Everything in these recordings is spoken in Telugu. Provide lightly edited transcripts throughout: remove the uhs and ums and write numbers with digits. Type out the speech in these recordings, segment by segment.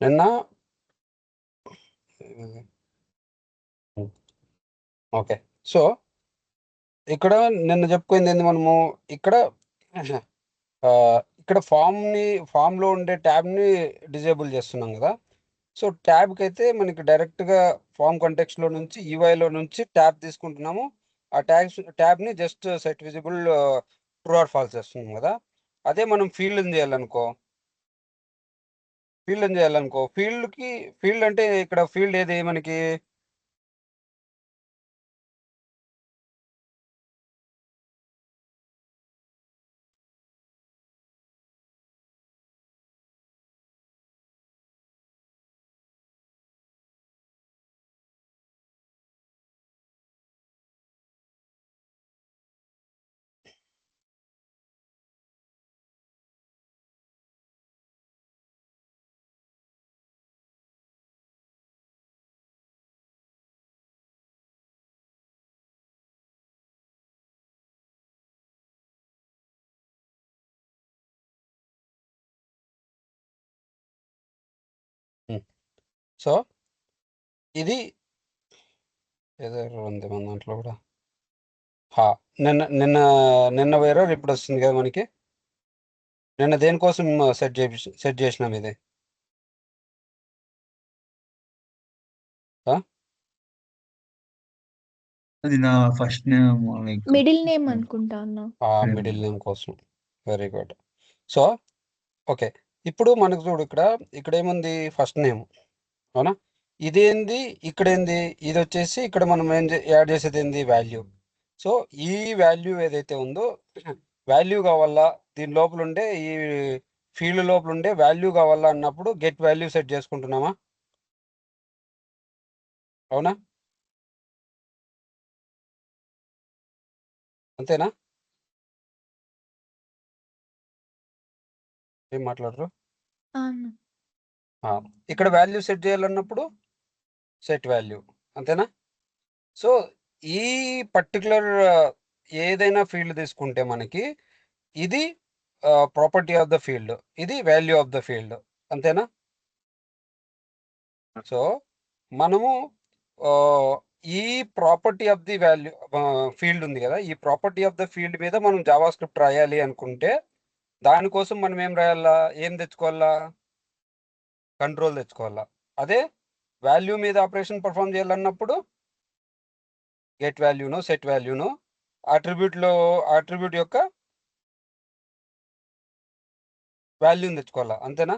నిన్న ఓకే. సో, ఇక్కడ నిన్న చెప్పుకుంది ఏంది మనము ఇక్కడ ఇక్కడ ఫామ్‌లో ఉండే ట్యాబ్‌ని డిజేబుల్ చేస్తున్నాం గదా! సో, ట్యాబ్‌కైతే మనకి డైరెక్ట్‌గా ఫార్మ్ కాంటెక్స్ట్‌లో నుంచి యూఐలో నుంచి ట్యాబ్ తీసుకుంటున్నాము. ఆ ట్యాబ్‌ని just set visible true or false చేస్తున్నాం గదా! అదే మనం ఫీల్డ్ అంటే ఇక్కడ ఫీల్డ్ ఏది మనకి? హ్మ్. సో, ఇది ఏదో ఎర్రర్ ఉంది మన దాంట్లో గూడా. హా! నిన్న నిన్న నిన్న ఎర్రర్ ఇప్పుడొస్తుంది గదా మనకి. నిన్న దేనికోసం సెట్ జేసినాం ఇది? ఆ! అది నా first name like middle name అనుకుంటా అన్న. మిడిల్ నేమ్ కోసం. Very good. So, okay. ఇప్పుడు మనకు చూడు ఇక్కడేముంది ఫస్ట్ నేమ్. అవునా? ఇదేంది, ఇక్కడేంది, ఇదొచ్చేసి ఇక్కడ మనం యాడ్ చేసేదేంది వాల్యూ. సో, ఈ వాల్యూ ఏదైతే ఉందో వాల్యూ కావాలా దీని లోపలుండే ఈ ఫీల్డ్ లోపలుండే వాల్యూ కావాలా అన్నప్పుడు గెట్ వాల్యూ సెట్ చేసుకుంటున్నామా? అవునా? అంతేనా? ఏం మాట్లాడరు? ఆ! అన్న. ఆ! ఇక్కడ వాల్యూ సెట్ చేయాలన్నప్పుడు సెట్ వాల్యూ. అంతేనా? సో, ఈ పర్టిక్యులర్ ఏదైనా ఫీల్డ్ తీసుకుంటే మనకి ఇది ప్రాపర్టీ ఆఫ్ ద ఫీల్డ్. ఇది వాల్యూ ఆఫ్ ద ఫీల్డ్. అంతేనా? సో, మనము ఆహ్, ఈ ప్రాపర్టీ ఆఫ్ ది ఫీల్డ్ ఉంది గదా! ఈ ప్రాపర్టీ ఆఫ్ ద ఫీల్డ్ మీద మనం జావాస్క్రిప్ట్ రాయాలి అనుకుంటే, దానికోసం మనం ఏం రాయాలా? ఏం తెచ్చుకోవాలా? కంట్రోల్ తెచ్చుకోవాలా. అదే వాల్యూ మీద ఆపరేషన్ పెర్ఫార్మ్ చేయాలన్నప్పుడు గెట్ వాల్యూనో, సెట్ వాల్యూనో అట్రిబ్యూట్ యొక్క వాల్యూని తెచ్చుకోవాలా. అంతేనా?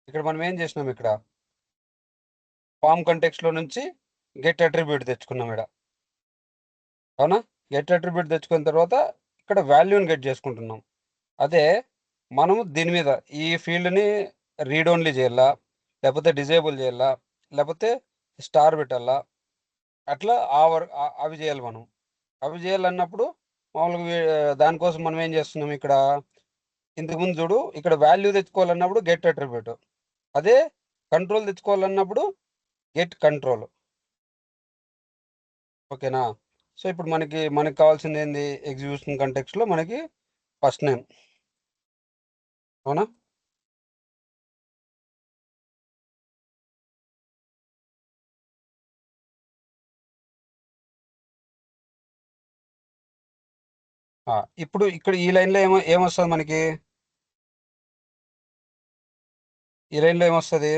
ఇక్కడ మనం ఏం చేసినాం ఇక్కడ? ఫార్మ్ కాంటెక్స్ట్‌లో నుంచి గెట్ అట్రిబ్యూట్ తెచ్చుకున్నాం ఈడ. అవునా? గెట్ అట్రిబ్యూట్ తెచ్చుకున్న తర్వాత ఇక్కడ వాల్యూని గెట్ చేసుకుంటున్నాం. అదే మనము దీని మీద ఈ ఫీల్డ్‌ని రీడ్ ఓన్లీ చేయాలా? లేపోతే డిజేబుల్ చేయాలా? లేపోతే స్టార్ పెట్టాలా? అట్లా అవి చేయాలి మనం. అవి చేయాలన్నప్పుడు మామూలుగా దానికోసం మనం ఏం చేస్తున్నాం ఇక్కడ? ఇంతకుముందు చూడు ఇక్కడ వాల్యూ తెచ్చుకోవాలన్నప్పుడు గెట్ అట్రిబ్యూట్. అదే కంట్రోల్ తెచ్చుకోవాలన్నప్పుడు గెట్ కంట్రోల్. ఓకేనా? సో, ఇప్పుడు మనకి కావాల్సిందేంది? ఎగ్జిక్యూషన్ కాంటెక్స్ట్‌లో మనకి ఫస్ట్ నేమ్. అవునా? ఆ! ఇప్పుడు ఇక్కడ ఈ లైన్‌లో ఏమొస్తది మనకి? ఈ లైన్‌లో ఏమొస్తది?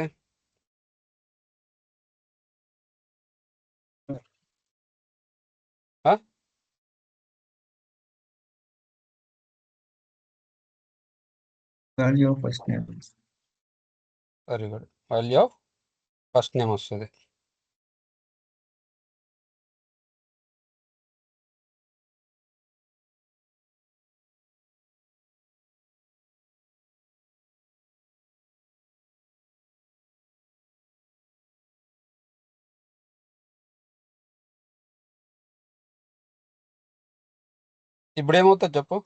ఆ! Value of first name. Very good. Value of first name వస్తది. ఇప్పుడేమవుతది చెప్పు?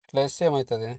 ఇట్లా ఏస్తే ఏమైతది?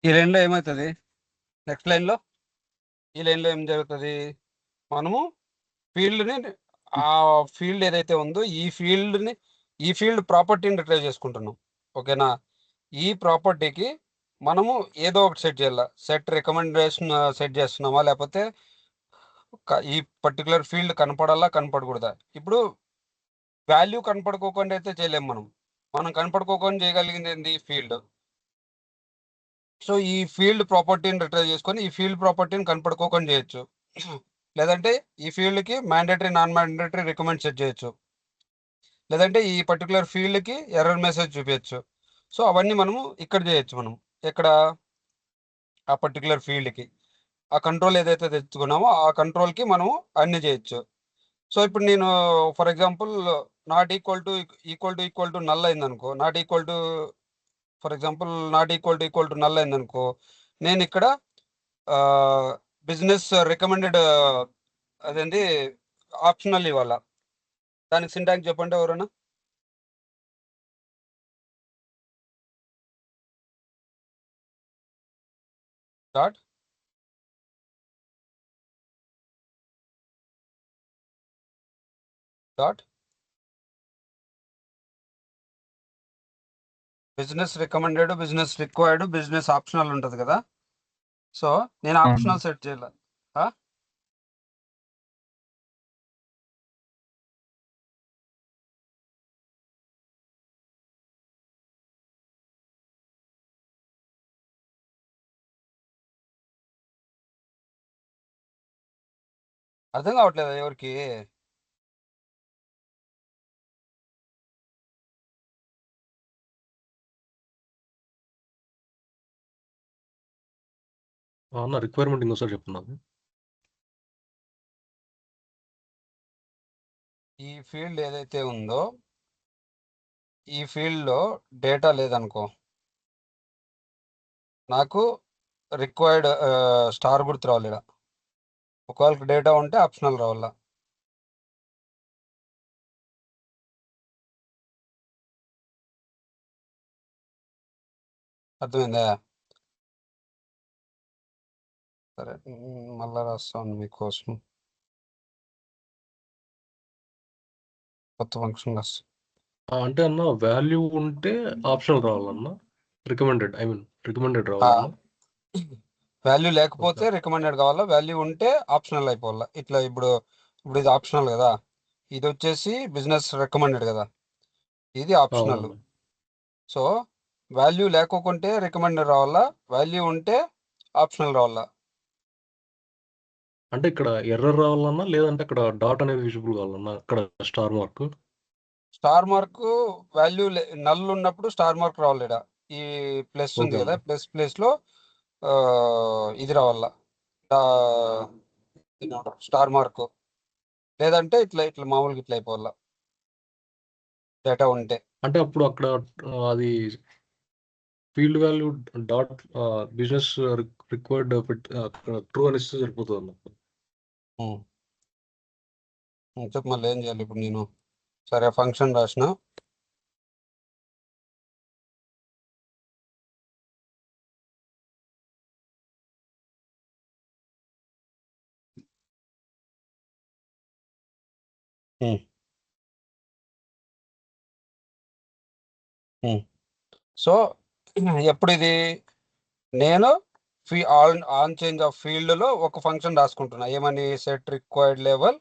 ఈ లైన్లో ఏమవుతుంది, నెక్స్ట్ లైన్లో ఈ లైన్లో ఏం జరుగుతుంది, మనము ఫీల్డ్ని ఆ ఫీల్డ్ ఏదైతే ఉందో ఈ ఫీల్డ్ ప్రాపర్టీని రిట్రైవ్ చేసుకుంటున్నాం. ఓకేనా, ఈ ప్రాపర్టీకి మనము ఏదో ఒకటి సెట్ చేయాలి. సెట్ రికమెండేషన్ సెట్ చేస్తున్నామా, లేకపోతే ఈ పర్టికులర్ ఫీల్డ్ కనపడాలా కనపడకూడదా. ఇప్పుడు వాల్యూ కనపడుకోకుండా అయితే చేయలేము. మనం కనపడుకోకుండా చేయగలిగింది ఏంది, ఫీల్డ్. సో ఈ ఫీల్డ్ ప్రాపర్టీని రిట్రైవ్ చేసుకొని ఈ ఫీల్డ్ ప్రాపర్టీని కనపడుకోకుండా చేయొచ్చు. లేదంటే ఈ ఫీల్డ్కి mandatory non mandatory recommend set చేయొచ్చు. లేదంటే ఈ పర్టికులర్ ఫీల్డ్కి ఎర్రర్ మెసేజ్ చూపించచ్చు. సో అవన్నీ మనము ఇక్కడ చేయొచ్చు. మనం ఇక్కడ ఆ పర్టికులర్ ఫీల్డ్కి ఆ కంట్రోల్ ఏదైతే తెచ్చుకున్నామో ఆ కంట్రోల్కి మనము అన్ని చేయొచ్చు. సో ఇప్పుడు నేను for example not equal to null అయిందనుకో, for example not equal to null అయిందనుకో, నేను ఇక్కడ బిజినెస్ రికమెండెడ్ అదేంటి ఆప్షనల్ ఇవ్వాల. దానికి సింటాక్స్ చెప్పండి ఎవరైనా. Dot dot business recommended, business required, business optional ఉంటుంది కదా. సో నేను ఆప్షనల్ సెట్ చేయాలి. అర్థం కావట్లేదా ఎవరికి? అన్న రిక్వైర్మెంట్ ఇంకోసారి చెప్తున్నాను. ఈ ఫీల్డ్ ఏదైతే ఉందో ఈ ఫీల్డ్లో డేటా లేదనుకో, నాకు రిక్వైర్డ్ స్టార్ గుర్తు రావాలి ఈడ. ఒకవేళ డేటా ఉంటే ఆప్షనల్ రావాలా. అర్థమైందా? సరే, మళ్ళా రాస్తాను మీకోసం కొత్త ఫంక్షన్ రాస్తాను. అంటే అన్న వాల్యూ ఉంటే ఆప్షనల్ రావాలన్న, రికమెండెడ్ రావాలన్న. వాల్యూ లేకపోతే రికమెండెడ్ కావాలా, వాల్యూ ఉంటే ఆప్షనల్ అయిపోవాలా. ఇట్లా ఇప్పుడు ఇది ఆప్షనల్ కదా, ఇది వచ్చేసి బిజినెస్ రికమెండెడ్ కదా, ఇది ఆప్షనల్. అవునన్న. సో వాల్యూ లేకోకుంటే రికమెండెడ్ రావాలా, వాల్యూ ఉంటే ఆప్షనల్ రావాలా. అంటే ఇక్కడ ఎర్రర్ రావాలన్నా, లేదంటే అక్కడ డాట్ అనేది విజిబుల్ కావాలన్నా, అక్కడ star star mark value null ఉన్నప్పుడు స్టార్ మార్క్ రావాలి ఈడ. ఈ ప్లస్ ఉంది ఓకే కదా, అన్న. ప్లస్ లో ఇది రావాలా, స్టార్ మార్క్. లేదంటే ఇట్లా ఇట్లా మామూలుగా ఇట్లా అయిపోవాలా డేటా ఉంటే. అంటే అప్పుడు అక్కడ అది field value dot business required అక్కడ ట్రూ అనేసి సరిపోతుంది అన్న. చెప్పు మళ్ళీ ఏం చేయాలి ఇప్పుడు నేను. సరే ఫంక్షన్ రాసిన. సో ఎప్పుడు ఇది నేను ఆన్ చేంజ్ ఆఫ్ ఫీల్డ్లో ఒక ఫంక్షన్ రాసుకుంటున్నా. ఏమని, set required level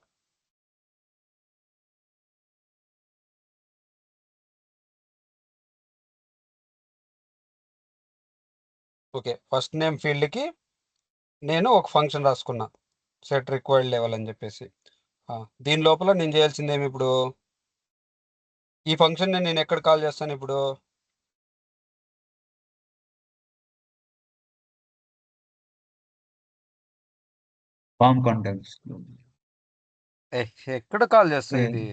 okay. First name ఫీల్డ్కి నేను ఒక ఫంక్షన్ రాసుకున్నా, సెట్ రిక్వైర్డ్ లెవెల్ అని చెప్పేసి. దీని లోపల నేను చేయాల్సింది ఏమి, ఇప్పుడు ఈ ఫంక్షన్ నేను ఎక్కడ కాల్ చేస్తాను ఇప్పుడు. ఫామ్ కాంటాక్ట్స్ ఎక్కడ కాల్ చేస్తా ఇది.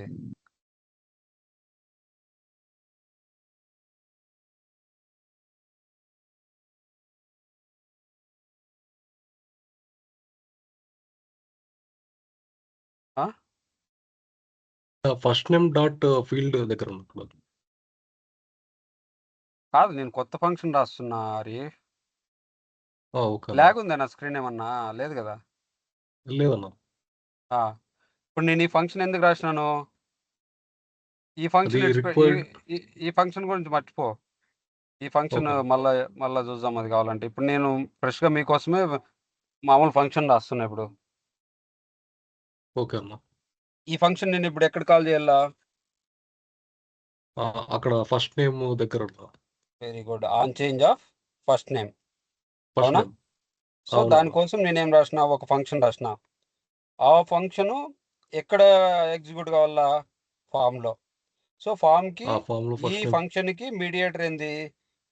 ఫస్ట్ నేమ్ డాట్ ఫీల్డ్ దగ్గర ఉన్నప్పుడు కాదు, నేను కొత్త ఫంక్షన్ రాస్తున్నా హరి. ఓకే అన్న. లాగ్ ఉందా నా స్క్రీన్ ఏమన్నా? లేదు కదా. లేదన్న. ఇప్పుడు నేను ఈ ఫంక్షన్ ఎందుకు రాసినాను? ఈ ఫంక్షన్ అది రిక్వైర్డ్. ఈ ఫంక్షన్ గురించి మర్చిపో. ఈ ఫంక్షన్ ఓకే. మళ్ళా చూద్దాం అది కావాలంటే. ఇప్పుడు నేను ఫ్రెష్గా మీకోసమే మామూలు ఫంక్షన్ రాస్తున్నా ఇప్పుడు. ఓకే అన్న. ఈ ఫంక్షన్ నేను ఇప్పుడు ఎక్కడ కాల్ చేయాలా? అక్కడ ఫస్ట్ నేమ్ దగ్గర very good. On change of first name. First అవునా? నేమ్. సో అవునన్నా. దానికోసం నేనేం రాసిన, ఒక ఫంక్షన్ రాసిన. ఆ ఫంక్షన్ ఎక్కడ ఎగ్జిక్యూట్ కావాలా? ఫామ్లో. సో ఫామ్కి ఆ ఫామ్ లో ఈ ఫస్ట్ నేమ్ ఫంక్షన్కి మీడియేటర్ ఏంది?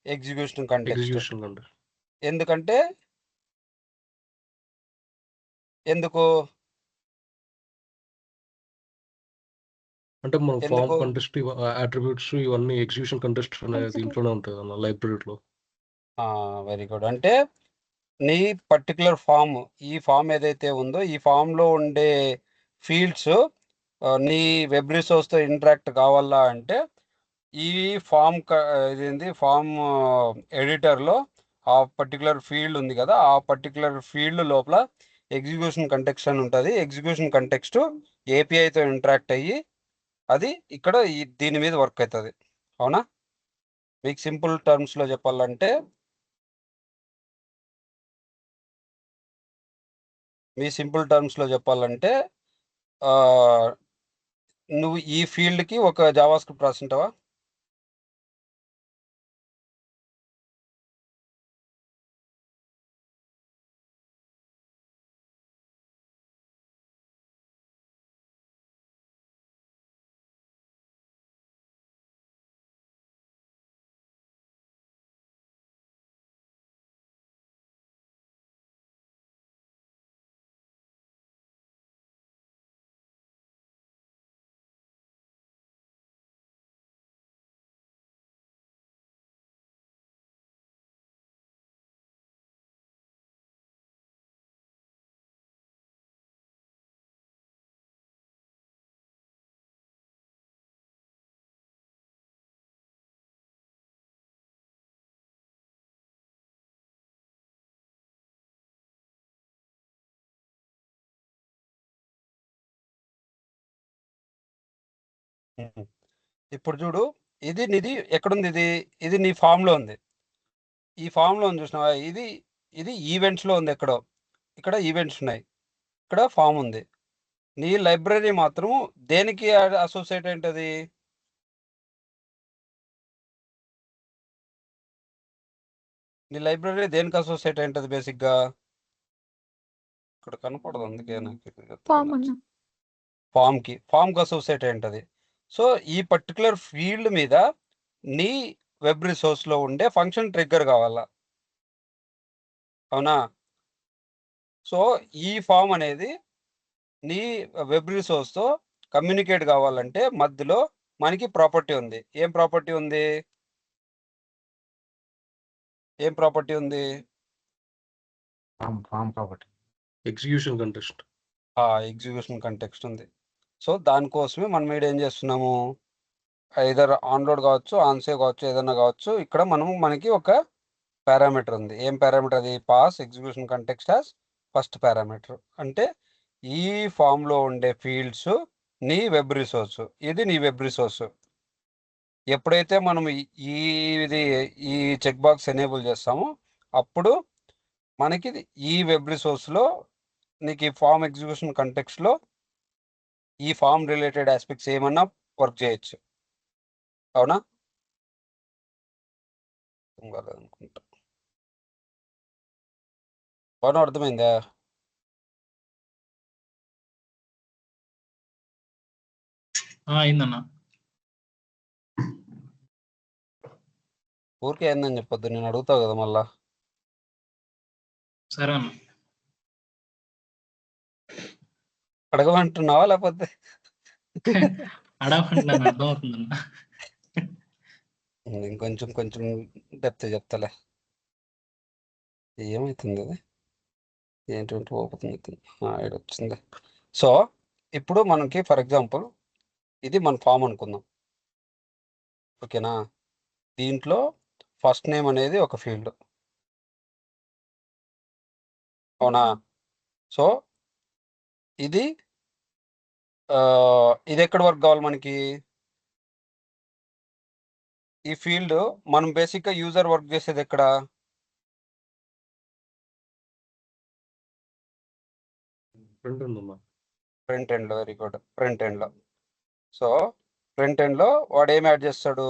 Execution context. ఎగ్జిక్యూషన్ అండి. ఎందుకంటే ఎందుకు అంటే మనం ఫామ్ ఎందుకు కంటెస్ట్ అట్రిబ్యూట్స్ ఇవన్నీ ఎగ్జిక్యూషన్ కంటెస్ట్ అనే దీంట్లోనే ఉంటుంది అన్న లైబ్రరీలో. Very good. అంటే నీ పర్టికులర్ ఫామ్, ఈ ఫామ్ ఏదైతే ఉందో ఈ ఫామ్లో ఉండే ఫీల్డ్స్ నీ వెబ్ రిసోర్స్తో ఇంటరాక్ట్ కావాలా అంటే ఈ ఇదేంది ఫామ్ ఎడిటర్లో ఆ పర్టికులర్ ఫీల్డ్ ఉంది కదా, ఆ పర్టికులర్ ఫీల్డ్ లోపల ఎగ్జిక్యూషన్ కంటెక్స్ట్ అని ఉంటుంది. ఎగ్జిక్యూషన్ కంటెక్స్ట్ ఏపీఐతో ఇంటరాక్ట్ అయ్యి అది ఇక్కడ దీని మీద వర్క్ అవుతుంది. అవునా? మీకు సింపుల్ టర్మ్స్లో చెప్పాలంటే, ఆ, నువ్వు ఈ ఫీల్డ్కి ఒక జావా స్క్రిప్ట్ రాసింటావా? మ్మ్. ఇప్పుడు చూడు, ఇది నీది ఎక్కడుంది? ఇది నీ ఫామ్లో ఉంది. ఈ ఫామ్లో ఉంది చూసినావా? ఇది ఈవెంట్స్లో ఉంది. ఇక్కడ ఈవెంట్స్ ఉన్నాయి, ఇక్కడ ఫామ్ ఉంది. నీ లైబ్రరీ మాత్రం దేనికి అసోసియేట్ ఏంటది? నీ లైబ్రరీ దేనికి అసోసియేట్ ఏంటది బేసిక్గా? ఇక్కడ కనపడదు, అందుకే నాకు ఇది ఫామ్ చెప్తున్నా. అన్న. ఫామ్కి అసోసియేట్ ఏంటది? సో ఈ పర్టికులర్ ఫీల్డ్ మీద నీ వెబ్ రిసోర్స్లో ఉండే ఫంక్షన్ ట్రిగ్గర్ కావాలా. అవునా? సో ఈ ఫామ్ అనేది నీ వెబ్ రిసోర్స్తో కమ్యూనికేట్ కావాలంటే మధ్యలో మనకి ప్రాపర్టీ ఉంది. ఏం ప్రాపర్టీ ఉంది? Form property. Execution context. Execution context ఉంది. సో దానికోసమే మనం ఇక్కడ ఏం చేస్తున్నాము, ఐదర్ ఆన్ రోడ్ కావచ్చు, ఆన్ సేవ్ కావచ్చు, ఏదైనా కావచ్చు. ఇక్కడ మనకి ఒక పారామీటర్ ఉంది. ఏం పారామీటర్ అది? Pass execution context as first parameter. అంటే ఈ ఫామ్లో ఉండే ఫీల్డ్స్ నీ వెబ్ రిసోర్స్. ఇది నీ వెబ్ రిసోర్స్. ఎప్పుడైతే మనం ఇది ఈ చెక్ బాక్స్ ఎనేబుల్ చేస్తామో అప్పుడు మనకి ఈ వెబ్ రిసోర్స్లో నీకు ఈ ఫామ్ ఎగ్జిక్యూషన్ కంటెక్స్ట్లో ఈ ఫామ్ రిలేటెడ్ ఆస్పెక్ట్స్ ఏమన్నా వర్క్ చేయొచ్చు. అవునా? అనుకుంటా. అవునా? అర్థమైందా? అయిందన్న. ఊరికే ఏందని చెప్పొద్దు, నేను అడుగుతావు కదా మళ్ళా. సరే అన్న. అడగమంటున్నావా లేకపోతే? అడగమంటున్నాను, అర్థమవుతుందన్న. కొంచెం డెప్త్ చెప్తాలే. ఏమవుతుంది అది? ఏంటంటే ఓపెన్ అవుతుంది. ఇక్కడ వచ్చింది. సో ఇప్పుడు మనకి ఫర్ ఎగ్జాంపుల్ ఇది మన ఫామ్ అనుకుందాం. ఓకేనా? దీంట్లో ఫస్ట్ నేమ్ అనేది ఒక ఫీల్డ్, అవునా? సో ఇది ఇది ఎక్కడ వర్క్ కావాలి మనకి? ఈ ఫీల్డ్ మనం బేసిక్గా యూజర్ వర్క్ చేసేది ఎక్కడ? ఫ్రంట్ ఉందమ్మా. ఫ్రంట్ ఎండ్లో. వెరీ గుడ్, ఫ్రంట్ ఎండ్లో. సో ఫ్రంట్ ఎండ్లో వాడు ఏం యాడ్ చేస్తాడు?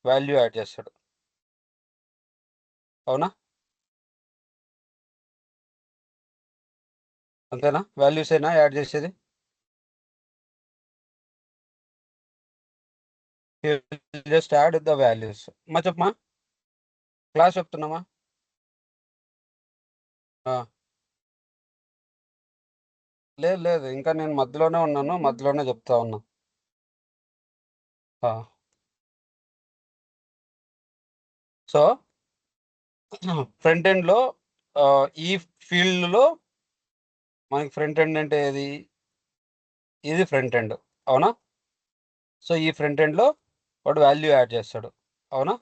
వాల్యూ యాడ్ చేస్తాడు, అవునా? అంతేనా? వాల్యూస్ ఏనా యాడ్ చేసేది? Just add the values. మా చెప్పమా, క్లాస్ చెప్తున్నామా? లేదు లేదు, ఇంకా నేను మధ్యలోనే ఉన్నాను, మధ్యలోనే చెప్తా ఉన్నా. సో ఫ్రంట్ ఎండ్లో ఈ ఫీల్డ్లో మనకి ఫ్రంట్ ఎండ్ అంటే ఏది? ఇది ఫ్రంట్ ఎండ్, అవునా? సో ఈ ఫ్రంట్ ఎండ్లో వాడు వాల్యూ యాడ్ చేస్తాడు, అవునా?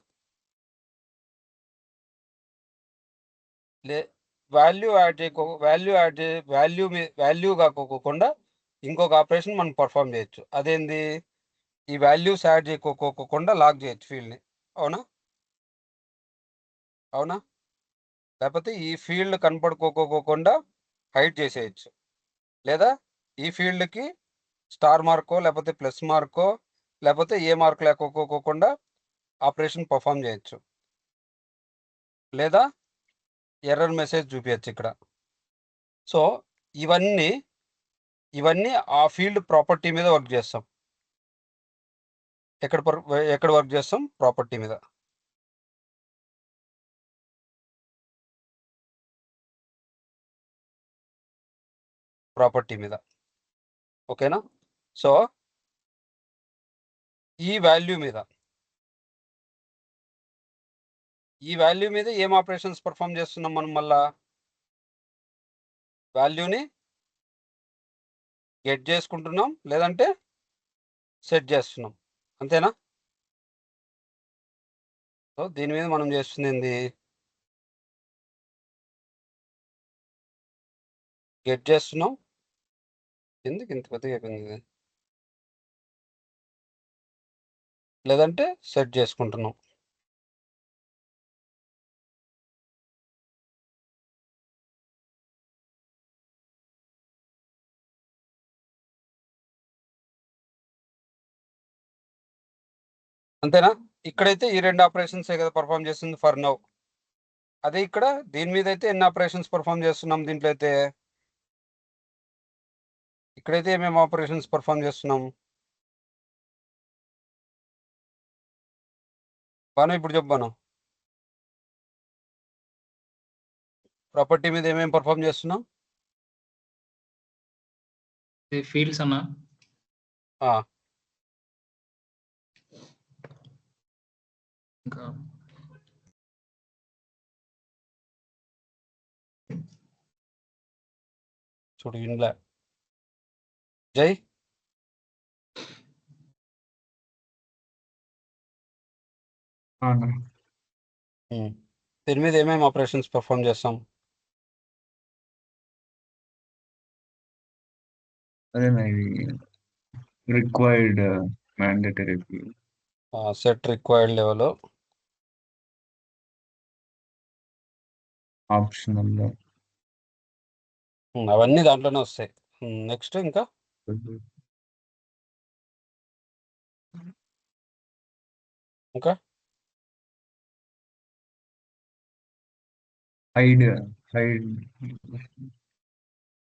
వాల్యూ యాడ్ వాల్యూ కాకోకుండా ఇంకొక ఆపరేషన్ మనం పర్ఫామ్ చేయొచ్చు. అదేంది? ఈ వాల్యూస్ యాడ్ చేయకోకుండా లాక్ చేయొచ్చు ఫీల్డ్ని, అవునా? అవునా? లేకపోతే ఈ ఫీల్డ్ కనపడుకోకోకుండా హైడ్ చేసేయచ్చు, లేదా ఈ ఫీల్డ్కి స్టార్ మార్కో లేకపోతే ప్లస్ మార్కో లేకపోతే ఏ మార్క్ లేకోకోకుండా ఆపరేషన్ పర్ఫామ్ చేయొచ్చు, లేదా ఎర్రర్ మెసేజ్ చూపించచ్చు ఇక్కడ. సో ఇవన్నీ ఆ ఫీల్డ్ ప్రాపర్టీ మీద వర్క్ చేస్తాం. ఎక్కడ వర్క్ చేస్తాం? ప్రాపర్టీ మీద. ప్రాపర్టీ మీద, ఓకేనా? సో ఈ వాల్యూ మీద ఏం ఆపరేషన్స్ పర్ఫామ్ చేస్తున్నాం మనం? మళ్ళా వాల్యూని గెట్ చేసుకుంటున్నాం, లేదంటే సెట్ చేస్తున్నాం, అంతేనా? సో దీని మీద మనం చేస్తుంది ఏంది? గెట్ చేస్తున్నాం. ఎందుకు ఇంత పెద్దగా అయిపోయింది ఇది? లేదంటే సెట్ చేసుకుంటున్నాం. అంతేనా? ఇక్కడైతే ఈ రెండు ఆపరేషన్స్ కదా పర్ఫామ్ చేస్తుంది ఫర్ నౌ. అదే ఇక్కడ దీని మీద అయితే ఎన్ని ఆపరేషన్స్ పర్ఫామ్ చేస్తున్నాం? దీంట్లో అయితే ఇక్కడైతే ఏమేమి ఆపరేషన్స్ పర్ఫామ్ చేస్తున్నాం? బాను ఇప్పుడు చెప్పాను, ప్రాపర్టీ మీద ఏమేమి పర్ఫామ్ చేస్తున్నాం? ఇది ఫీల్డ్స్ అన్న. ఇంకా చూడు ఇండ్లా జై దీని మీద ఏమేమి ఆపరేషన్స్ పర్ఫామ్ చేస్తాం? అదేనా ఇది required mandatory set required level, optional అవన్నీ దాంట్లోనే వస్తాయి. నెక్స్ట్ ఇంకా ఇంకా హైడ్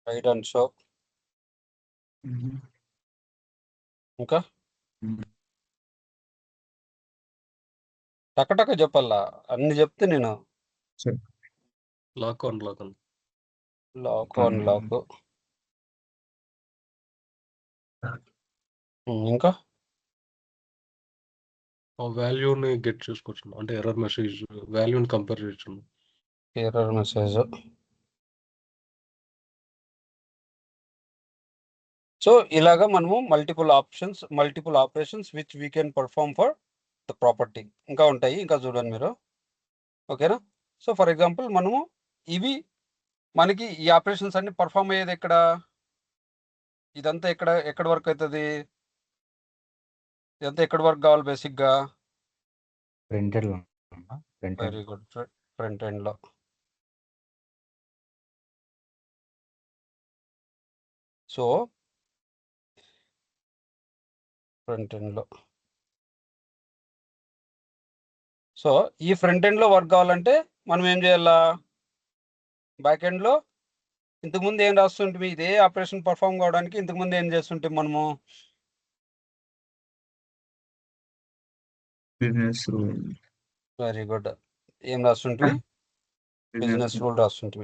హైడ్ అండ్ షో, ఇంకా టక చెప్పాలా? అన్ని చెప్తే నేను lock on lock on. Lock on lock, ఇంకా ఆ వాల్యూని గెట్ చేసుకోవచ్చు, అంటే ఎర్రర్ మెసేజ్ వాల్యూని కంపేర్ చేయొచ్చు. Error message. సో ఇలాగా మనము multiple operations which we can perform for the property ఇంకా ఉంటాయి. ఇంకా చూడండి మీరు, ఓకేనా? సో ఫర్ ఎగ్జాంపుల్ మనము ఇవి మనకి ఈ ఆపరేషన్స్ అన్ని పర్ఫామ్ అయ్యేది ఎక్కడ? ఇదంతా ఎక్కడ వర్క్ అవుతుంది? ఇదంతా ఎక్కడ వర్క్ కావాలి బేసిక్గా? Printed printed very good. Front ఎండ్లో. సో ఫ్రంట్ ఎండ్లో. సో ఈ ఫ్రంట్ ఎండ్లో వర్క్ కావాలంటే మనం ఏం చేయాలా? బ్యాక్ ఎండ్లో ఇంతకుముందు ఏం రాస్తుంటే ఇదే ఆపరేషన్ పర్ఫామ్ కావడానికి ఇంతకుముందు ఏం చేస్తుంటే మనము బిజినెస్ రూల్. Very good. ఏం రాస్తుంటే బిజినెస్ రూల్ రాస్తుంటే.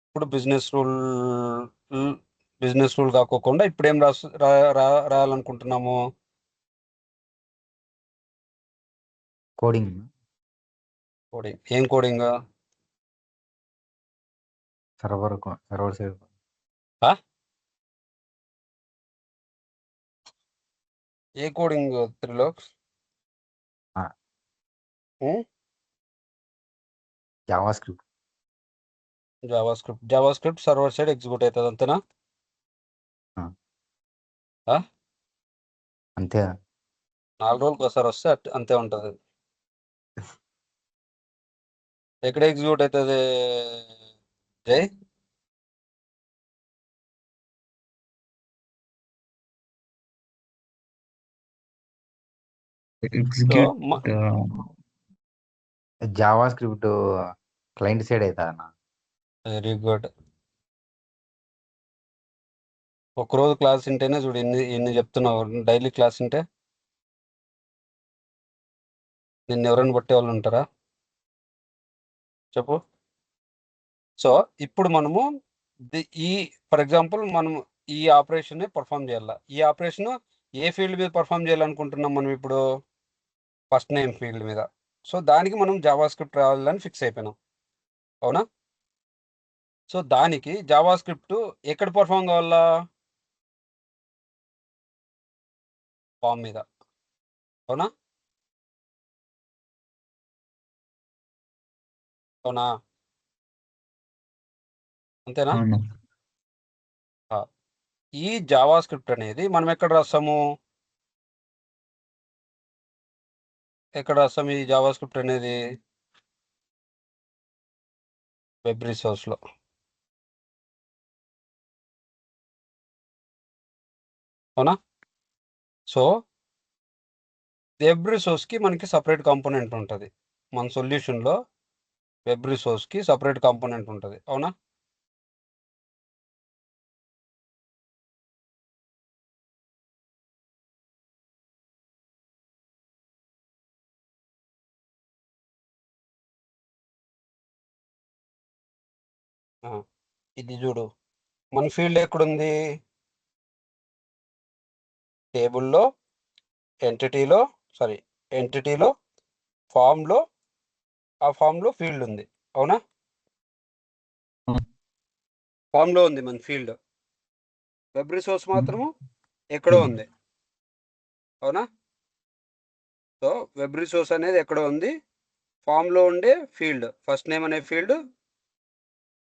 ఇప్పుడు బిజినెస్ రూల్ కాకోకుండా ఇప్పుడు ఏం రాయాలనుకుంటున్నాము? Coding coding. ఏం కోడింగ్? సర్వర్ సైడ్ ఏ coding Trilok? JavaScript JavaScript server side execute అవుతుంది అంతేనా? అంతే 4 రోజులకు ఒకసారి వస్తే అంతే ఉంటుంది. ఎక్కడ ఎగ్జిక్యూట్ అవుతుంది జై? Execute Java script client side అవుతా అన్న. Very good. ఒకరోజు క్లాస్ వింటేనే చూడు ఎన్ని చెప్తున్నావు. డైలీ క్లాస్ వింటే నిన్ను ఎవరైనా పట్టే వాళ్ళు ఉంటారా చెప్పు? సో ఇప్పుడు మనము ఫర్ ఎగ్జాంపుల్ మనం ఈ ఆపరేషన్ పర్ఫామ్ చేయాలి. ఈ ఆపరేషన్ ఏ ఫీల్డ్ మీద పర్ఫామ్ చేయాలనుకుంటున్నాం మనం ఇప్పుడు? ఫస్ట్ నేమ్ ఫీల్డ్ మీద. సో దానికి మనం జావా స్క్రిప్ట్ రావాలని ఫిక్స్ అయిపోయినాం, అవునా? సో దానికి జావా స్క్రిప్ట్ ఎక్కడ పర్ఫామ్ కావాలా? ఫామ్ మీద, అవునా? అవునా? అంతేనా? అవును. ఈ జావా స్క్రిప్ట్ అనేది మనం ఎక్కడ రాస్తాము? ఎక్కడ రాస్తాం ఈ జావా స్క్రిప్ట్ అనేది? వెబ్ రిసోర్స్లో. అవునా? సో వెబ్ రిసోర్స్కి మనకి సపరేట్ కాంపోనెంట్ ఉంటుంది. మన సొల్యూషన్లో వెబ్ రిసోర్స్కి సపరేట్ కాంపోనెంట్ ఉంటుంది, అవునా? ఇది చూడు, మన ఫీల్డ్ ఎక్కడుంది? టేబుల్లో, ఎంటిటీలో, ఫామ్లో, ఆ ఫామ్లో ఫీల్డ్ ఉంది, అవునా? ఫామ్లో ఉంది మన ఫీల్డ్. వెబ్ రిసోర్స్ మాత్రము ఎక్కడో ఉంది, అవునా? సో వెబ్ రిసోర్స్ అనేది ఎక్కడో ఉంది. ఫామ్లో ఉండే ఫీల్డ్, ఫస్ట్ నేమ్ అనే ఫీల్డ్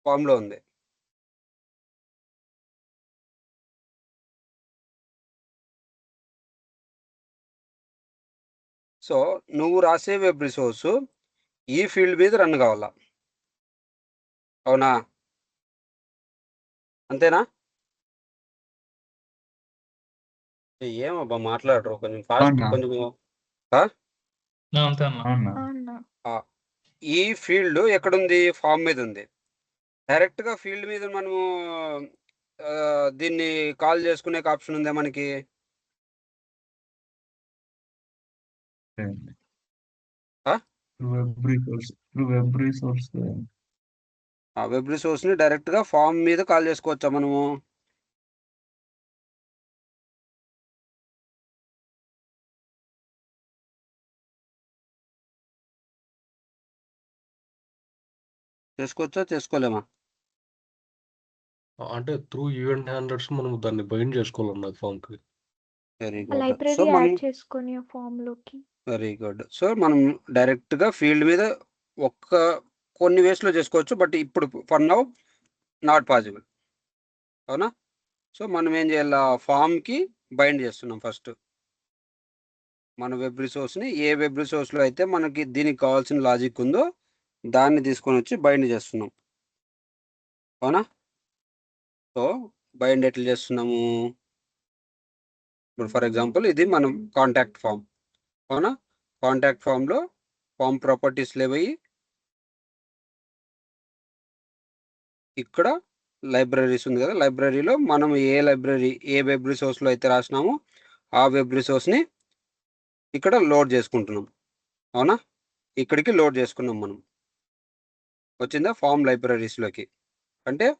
ఫామ్లో ఉంది. సో నువ్వు రాసే వెబ్ రిసోర్సు ఈ ఫీల్డ్ మీద రన్ కావాలా, అవునా? అంతేనా? ఏమబ్బా మాట్లాడరు, కొంచెం ఫాస్ట్, అవునా? కొంచెం. అంతే అన్న. అవునా? అవునా? ఈ ఫీల్డ్ ఎక్కడుంది? ఫామ్ మీద ఉంది. డైరెక్ట్గా ఫీల్డ్ మీద మనము దీన్ని కాల్ చేసుకునే ఆప్షన్ ఉందా మనకి? వెబ్ రిసోర్స్ ఆ వెబ్ రిసోర్స్ని డైరెక్ట్గా ఫామ్ మీద కాల్ చేసుకోవచ్చా మనము? చేసుకోవచ్చా, చేసుకోలేమా? అంటే త్రూ ఈవెంట్ హ్యాండలర్స్ మనం దాన్ని బైండ్ చేసుకోవాలన్నది ఫామ్కి. వెరీ ఆ గుడ్. సో లైబ్రరీ మనం యాడ్ చేసుకొని ఆ ఫామ్‌లోకి. Very good. సో మనం డైరెక్ట్‌గా ఫీల్డ్ మీద ఒక్క కొన్ని వేస్‌లో చేసుకోవచ్చు. బట్ ఇప్పుడు ఫర్ నౌ నాట్ పాసిబుల్. అవునా? సో మనం ఏం చేయాలా? ఫామ్‌కి బైండ్ చేస్తున్నాం ఫస్ట్. మన వెబ్ రిసోర్స్‌ని ఏ వెబ్ రిసోర్స్‌లో అయితే మనకి దీనికి కావాల్సిన లాజిక్ ఉందో దాన్ని తీసుకొని వచ్చి బైండ్ చేస్తున్నాం. అవునా? సో బైండ్ ఎట్లా చేస్తున్నాము? ఇప్పుడు ఫర్ ఎగ్జాంపుల్ ఇది మనం కాంటాక్ట్ ఫామ్. అవునా? కాంటాక్ట్ ఫామ్‌లో ఫామ్ ప్రాపర్టీస్‌లో పోయి ఇక్కడ లైబ్రరీస్ ఉంది కదా! లైబ్రరీలో మనం ఏ వెబ్ రిసోర్స్‌లో అయితే రాసినామో ఆ వెబ్ రిసోర్స్‌ని ఇక్కడ లోడ్ చేసుకుంటున్నాం. అవునా? ఇక్కడికి లోడ్ చేసుకున్నాం మనం. వచ్చిందా? ఫామ్ లైబ్రరీస్‌లోకి. అంటే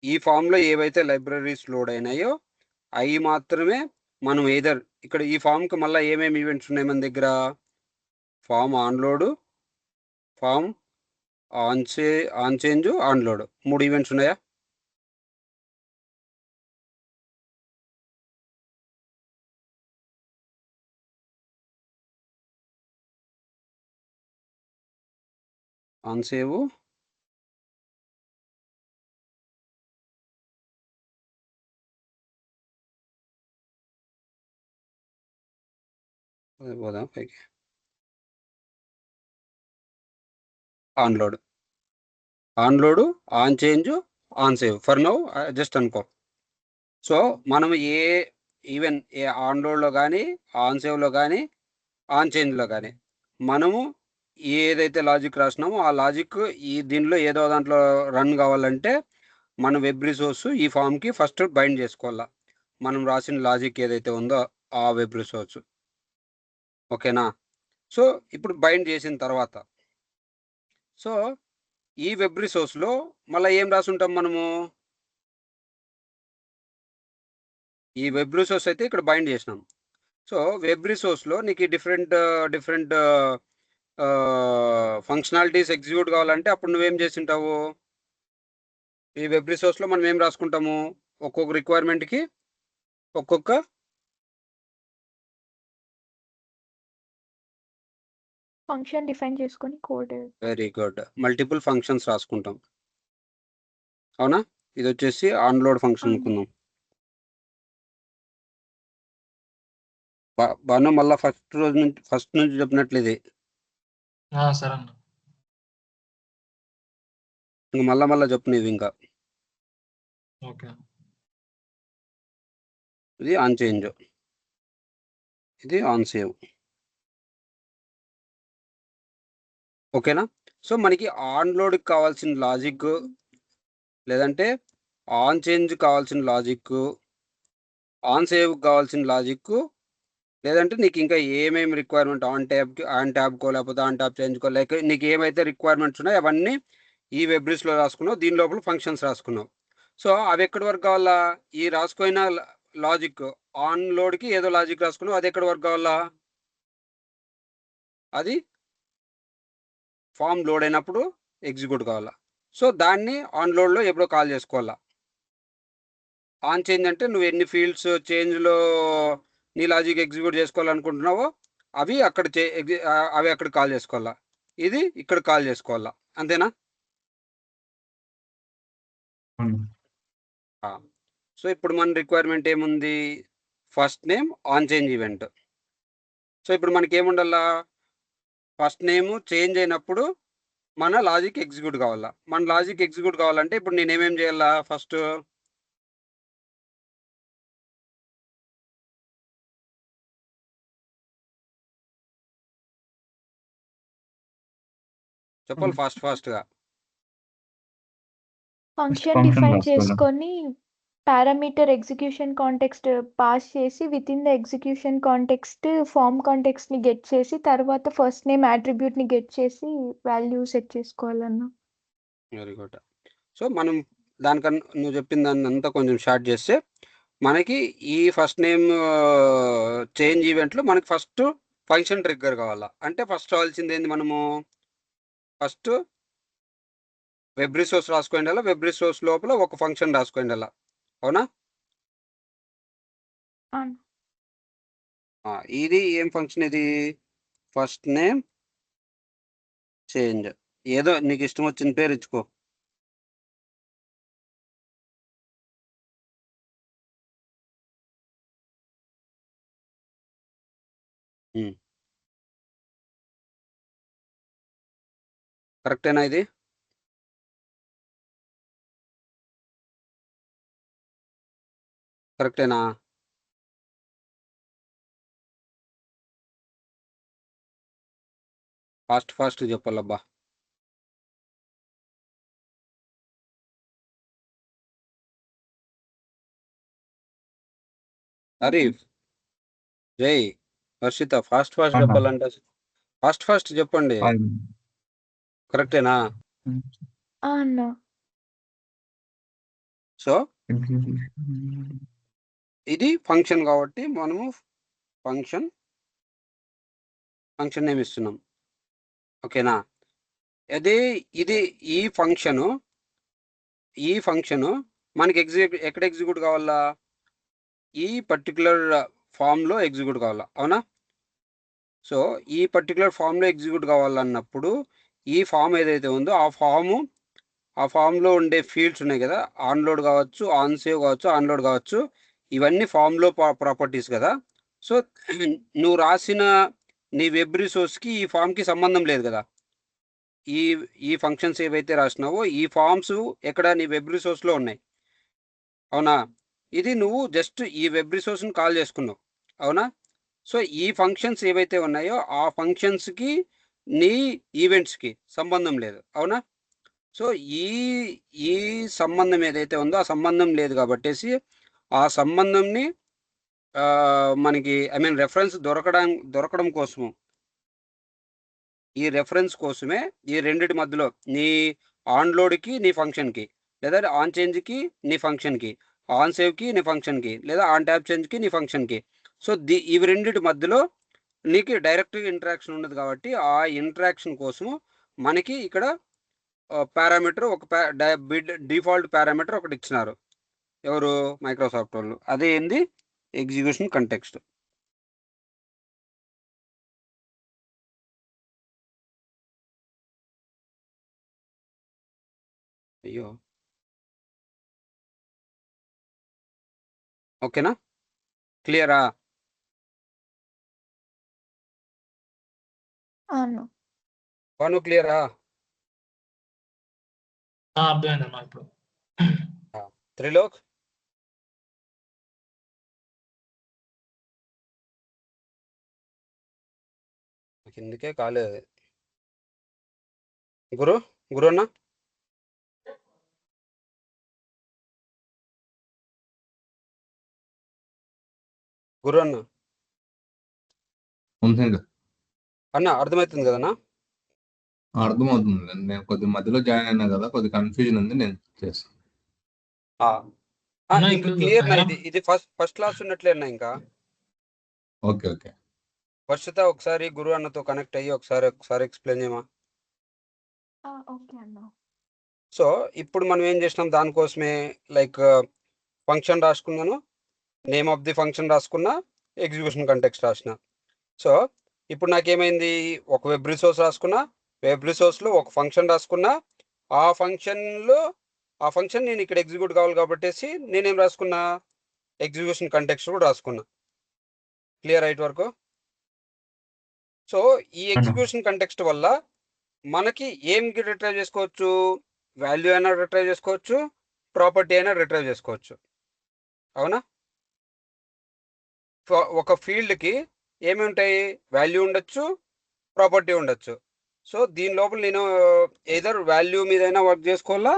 ఈ ఫామ్‌లో ఏవైతే లైబ్రరీస్ లోడ్ అయినాయో అయి మాత్రమే మనం ఇక్కడ ఈ ఫామ్‌కి మళ్ళా ఏమేమి ఈవెంట్స్ ఉన్నాయి మన దగ్గర? Form onload, form on change, onload 3 events ఉన్నాయా? ఆన్ సేవ్, పోదాం పైకి. Onload, on change, on save for now just అనుకో. సో మనం ఈవెన్ ఆన్‌లోడ్‌లో కానీ, ఆన్ సేవ్‌లో కానీ, ఆన్ చేంజ్‌లో కానీ మనము ఏదైతే లాజిక్ రాసినామో ఆ లాజిక్ దీనిలో ఏదో దాంట్లో రన్ కావాలంటే మన వెబ్ రిసోర్స్ ఈ ఫామ్‌కి ఫస్ట్ బైండ్ చేసుకోవాలా. మనం రాసిన లాజిక్ ఏదైతే ఉందో ఆ వెబ్ రిసోర్స్. ఓకేనా? సో ఇప్పుడు బైండ్ చేసిన తర్వాత సో ఈ వెబ్ రిసోర్స్‌లో మళ్ళా ఏం రాసుంటాం మనము? ఈ వెబ్ రిసోర్స్ అయితే ఇక్కడ బైండ్ చేసినాం. సో వెబ్ రిసోర్స్‌లో నీకు డిఫరెంట్ ఫంక్షనాలిటీస్ ఎగ్జిక్యూట్ కావాలంటే అప్పుడు నువ్వేం చేసింటావు? ఈ వెబ్ రిసోర్స్‌లో మనం ఏం రాసుకుంటాము? ఒక్కొక్క రిక్వైర్మెంట్‌కి ఒక్కొక్క ఫంక్షన్ డిఫైన్ చేసుకొని code. Very good. Multiple functions రాసుకుంటాం. అవునా? ఇదొచ్చేసి ఆన్‌లోడ్ ఫంక్షన్ అవును. అనుకుందాం. బాను మళ్ళా ఫస్ట్ నుంచి చెప్పినట్లు ఇది. సరే అన్న. ఇంక మళ్ళా చెప్పు నీవు ఇంకా. ఓకే. ఇది ఆన్ చేంజ్. ఇది ఆన్ సేవ్. ఓకేనా? సో మనకి ఆన్‌లోడ్‌కి కావాల్సిన లాజిక్ లేదంటే ఆన్ చేంజ్ కావాల్సిన లాజిక్, ఆన్ సేవ్‌కి కావాల్సిన లాజిక్ లేదంటే నీకు ఇంకా ఏమేమి రిక్వైర్మెంట్ ఆన్ ట్యాబ్‌కో లేకపోతే ఆన్ ట్యాబ్ చేంజ్‌కో లేక నీకు ఏమైతే రిక్వైర్మెంట్స్ ఉన్నాయో అవన్నీ ఈ వెబ్ రిస్‌లో రాసుకున్నావు. దీని లోపల ఫంక్షన్స్ రాసుకున్నావు. సో అవి ఎక్కడి వరకు కావాలా? ఈ రాసుకున్న లాజిక్ ఆన్‌లోడ్‌కి ఏదో లాజిక్ రాసుకున్నావు. అది ఎక్కడి వరకు కావాలా? అది ఫామ్ లోడ్ అయినప్పుడు ఎగ్జిక్యూట్ కావాలా. సో దాన్ని ఆన్‌లోడ్‌లో ఎప్పుడో కాల్ చేసుకోవాలా. ఆన్ చేంజ్ అంటే నువ్వు ఎన్ని ఫీల్డ్స్ చేంజ్‌లో నీ లాజిక్ ఎగ్జిక్యూట్ చేసుకోవాలనుకుంటున్నావో అవి అక్కడ కాల్ చేసుకోవాలా. ఇది ఇక్కడ కాల్ చేసుకోవాలా. అంతేనా? అవును. సో ఇప్పుడు మన రిక్వైర్మెంట్ ఏముంది? First name on change event. So ఇప్పుడు మనకి ఏముండాలా? ఫస్ట్ నేమ్ చేంజ్ అయినప్పుడు మన లాజిక్ ఎగ్జిక్యూట్ కావాలా. మన లాజిక్ ఎగ్జిక్యూట్ కావాలంటే ఇప్పుడు నేనేమేం చేయాలా? ఫస్ట్ చెప్పాలి ఫాస్ట్‌గా. ఫంక్షన్ ఫంక్షన్ డిఫైన్ రాసుకోవాలా? చేసుకొని పారామీటర్ ఎగ్జిక్యూషన్ కాంటెక్స్ట్ పాస్ చేసి within the execution context form కాంటెక్స్ట్‌ని గెట్ చేసి తర్వాత ఫస్ట్ నేమ్ అట్రిబ్యూట్‌ని గెట్ చేసి వాల్యూ సెట్ చేసుకోవాలన్న. Very good. సో మనం దానికన్నా నువ్వు చెప్పిన దాన్నంతా కొంచెం షార్ట్ చేస్తే మనకి ఈ ఫస్ట్ నేమ్ చేంజ్ ఈవెంట్లో మనకి ఫస్ట్ ఫంక్షన్ ట్రిగ్గర్ కావాలా. అంటే ఫస్ట్ కావాల్సింది ఏంది మనము? ఫస్ట్ వెబ్ రిసోర్స్ రాసుకోండాలా. వెబ్ రిసోర్స్ లోపల ఒక ఫంక్షన్ రాసుకోండాలా. అవునా? అవును. ఇది ఏం ఫంక్షన్ ఇది? First name change. ఏదో నీకు ఇష్టం వచ్చిన పేరు ఇచ్చుకో. కరెక్టేనా ఇది? కరెక్టేనా? ఫాస్ట్ చెప్పాలబ్బా. హరీఫ్, జై, హర్షిత ఫాస్ట్ అన్న. చెప్పాలంటే ఫాస్ట్ చెప్పండి. కరెక్టేనా? అన్న సో ఇది ఫంక్షన్ కాబట్టి మనము ఫంక్షన్ నేమ్ ఇస్తున్నాం. ఓకేనా? అదే ఇది ఈ ఫంక్షను మనకి ఎక్కడ ఎగ్జిక్యూట్ కావాలా? ఈ పర్టికులర్ ఫామ్లో ఎగ్జిక్యూట్ కావాలా, అవునా? సో ఈ పర్టికులర్ ఫామ్లో ఎగ్జిక్యూట్ కావాలన్నప్పుడు ఈ ఫామ్ ఏదైతే ఉందో ఆ ఫామ్లో ఉండే ఫీల్డ్స్ ఉన్నాయి కదా, ఆన్లోడ్ కావచ్చు, ఆన్ సేవ్ కావచ్చు, ఆన్లోడ్ కావచ్చు, ఇవన్నీ ఫామ్లో ప్రాపర్టీస్ కదా. సో నువ్వు రాసిన నీ వెబ్ రిసోర్స్కి ఈ ఫామ్కి సంబంధం లేదు కదా. ఈ ఫంక్షన్స్ ఏవైతే రాసినావో ఈ ఫామ్స్ ఎక్కడ నీ వెబ్ రిసోర్స్లో ఉన్నాయి, అవునా? ఇది నువ్వు జస్ట్ ఈ వెబ్ రిసోర్స్ని కాల్ చేసుకున్నావు, అవునా? సో ఈ ఫంక్షన్స్ ఏవైతే ఉన్నాయో ఆ ఫంక్షన్స్కి నీ ఈవెంట్స్కి సంబంధం లేదు, అవునా? సో ఈ సంబంధం ఏదైతే ఉందో ఆ సంబంధం లేదు కాబట్టేసి ఆ సంబంధంని మనకి రెఫరెన్స్ దొరకడం కోసము, ఈ రెఫరెన్స్ కోసమే ఈ రెండిటి మధ్యలో నీ ఆన్లోడ్కి నీ ఫంక్షన్కి, లేదా ఆన్ చేంజ్కి నీ ఫంక్షన్కి, ఆన్ సేవ్కి నీ ఫంక్షన్కి, లేదా ఆన్ ట్యాబ్ చేంజ్కి నీ ఫంక్షన్కి. సో ఇవి రెండిటి మధ్యలో నీకు డైరెక్ట్గా ఇంటరాక్షన్ ఉండదు కాబట్టి ఆ ఇంటరాక్షన్ కోసము మనకి ఇక్కడ పారామీటర్ డిఫాల్ట్ పారామీటర్ ఒకటి ఇచ్చినారు. ఎవరు? మైక్రోసాఫ్ట్ వాళ్ళు. అదే ఏంది? Execution context. అయ్యో, ఓకేనా? క్లియరా? అన్న వన్ క్లియరా? అర్థమైందమ్మా ఇప్పుడు. త్రిలోక్, కిందకే కాలేదు. గురు అన్న, అన్న అర్థమవుతుంది కదన్నా? అర్థమవుతుంది. నేను కొద్ది మధ్యలో జాయిన్ అయినా కదా, కొద్ది కన్ఫ్యూజన్ ఉంది. నేను చేస్తాను. అన్న, ఇంకా ఇప్పుడు క్లియర్ నా? diagram- ఇది ఫస్ట్ క్లాస్ ఉన్నట్లే అన్న. ఇంకా ఓకే. వర్షిత ఒకసారి గురు అన్నతో కనెక్ట్ అయ్యి ఒకసారి ఎక్స్ప్లెయిన్ చేయమా? ఓకే అన్న. సో ఇప్పుడు మనం ఏం చేసినాం, దానికోసమే లైక్ ఫంక్షన్ రాసుకున్నాను, నేమ్ ఆఫ్ ది ఫంక్షన్ రాసుకున్నా, ఎగ్జిక్యూషన్ కంటెక్స్ట్ రాసిన. సో ఇప్పుడు నాకేమైంది, ఒక వెబ్ రిసోర్స్ రాసుకున్నా, వెబ్ రిసోర్స్లో ఒక ఫంక్షన్ రాసుకున్నా, ఆ ఫంక్షన్ నేను ఇక్కడ ఎగ్జిక్యూట్ కావాలి కాబట్టేసి నేనేం రాసుకున్నా, ఎగ్జిక్యూషన్ కంటెక్స్ట్ కూడా రాసుకున్నా. క్లియర్ రైట్ వరకు? సో ఈ ఎగ్జిక్యూషన్ కంటెక్స్ట్ వల్ల మనకి ఏం రిట్రైవ్ చేసుకోవచ్చు? వాల్యూ అయినా రిట్రైవ్ చేసుకోవచ్చు, ప్రాపర్టీ అయినా రిట్రైవ్ చేసుకోవచ్చు, అవునా? ఒక ఫీల్డ్కి ఏమి ఉంటాయి? వాల్యూ ఉండొచ్చు, ప్రాపర్టీ ఉండొచ్చు. సో దీని లోపల నేను ఎదర్ వాల్యూ మీదైనా వర్క్ చేసుకోవాలా,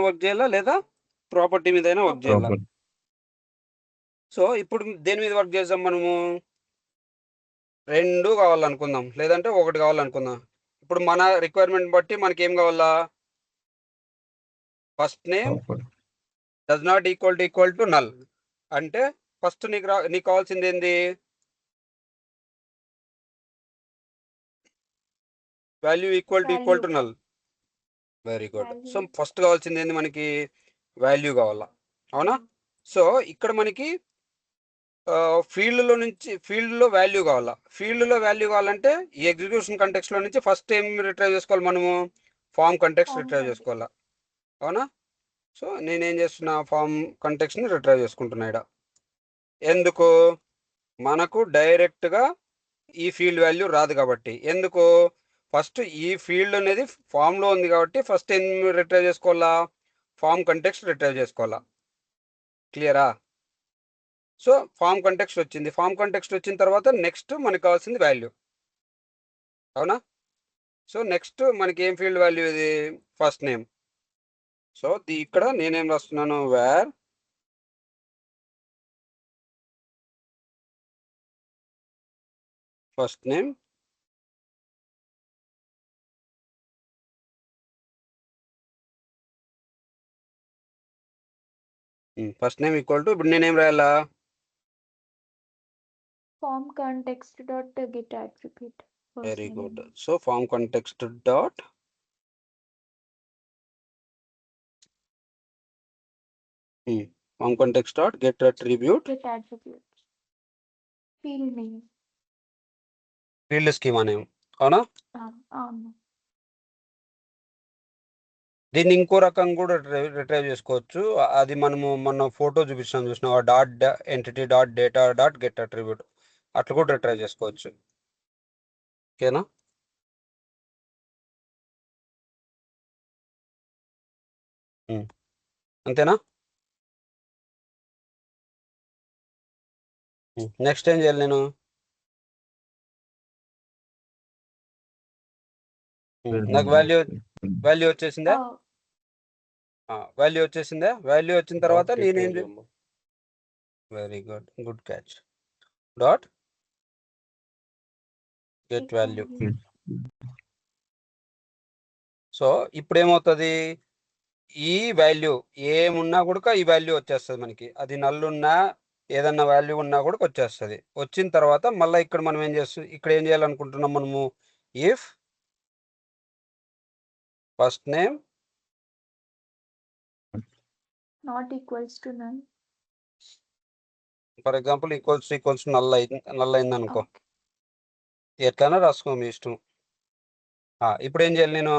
వర్క్ చేయాలా, లేదా ప్రాపర్టీ మీదైనా వర్క్ చేయాలా. సో ఇప్పుడు దేని మీద వర్క్ చేద్దాం మనము? రెండు కావాలనుకుందాం, లేదంటే ఒకటి కావాలనుకుందాం. ఇప్పుడు మన రిక్వైర్మెంట్ బట్టి మనకి ఏం కావాలా? First name does not equal to null. అంటే ఫస్ట్ నీకు కావాల్సింది ఏంది? Value equal to null. Very good. So first కావాల్సింది ఏంది మనకి? వాల్యూ కావాలా, అవునా? సో ఇక్కడ మనకి ఫీల్డ్లో వాల్యూ కావాలా. ఫీల్డ్లో వాల్యూ కావాలంటే ఈ ఎగ్జిక్యూషన్ కంటెక్స్లో నుంచి ఫస్ట్ ఏం రిట్రైవ్ చేసుకోవాలి మనము? Form context Form retrieve context. చేసుకోవాలా, అవునా? సో నేనేం చేస్తున్నా, ఫామ్ కంటెక్స్ట్ని రిట్రైవ్ చేసుకుంటున్నా ఇక్కడ. ఎందుకు? మనకు డైరెక్ట్గా ఈ ఫీల్డ్ వాల్యూ రాదు కాబట్టి. ఎందుకు? ఫస్ట్ ఈ ఫీల్డ్ అనేది ఫామ్లో ఉంది కాబట్టి ఫస్ట్ ఏం రిట్రైవ్ చేసుకోవాలా? ఫామ్ కంటెక్స్ట్ రిట్రైవ్ చేసుకోవాలా. క్లియరా? సో ఫామ్ కంటెక్స్ట్ వచ్చింది. ఫామ్ కంటెక్స్ట్ వచ్చిన తర్వాత నెక్స్ట్ మనకు కావాల్సింది వాల్యూ, అవునా? సో నెక్స్ట్ మనకి ఏం ఫీల్డ్ వాల్యూ ఇది? First name. సో ఇక్కడ నేనేం రాస్తున్నాను? Where first name equal to, ఇప్పుడు నేనేం రాయాలా? Form context dot get attribute. First very name. Good. So form context dot get attribute Get attribute. Field name. Field schema name, అవునా? అవును. దీన్ని ఇంకో రకం కూడా రిట్రైవ్ చేసుకోవచ్చు. అది మనము మన ఫోటో చూపించాం, చూసినావా? Dot entity dot data dot get attribute, అట్లా కూడా రిట్రైవ్ చేసుకోవచ్చు. ఓకేనా? అంతేనా? నెక్స్ట్ ఏం చేయాలి నేను? నాకు వాల్యూ వచ్చేసిందా? వాల్యూ వచ్చేసిందా? వాల్యూ వచ్చిన తర్వాత నేనేం very good, good catch. Dot get value. So ఇప్పుడు ఏమవుతుంది? ఈ వాల్యూ ఏమున్నా కూడా ఈ వాల్యూ వచ్చేస్తుంది మనకి. అది నల్ ఉన్నా ఏదన్నా వాల్యూ ఉన్నా కూడా వచ్చేస్తుంది. వచ్చిన తర్వాత మళ్ళీ ఇక్కడ మనం ఏం చేస్తాం, ఇక్కడ ఏం చేయాలనుకుంటున్నాం మనము? If first name Not equals to none. For example equals null అయింది అనుకో. Okay. ఎట్లైనా రాసుకో, మీ ఇష్టం. ఇప్పుడు ఏం చేయాలి నేను?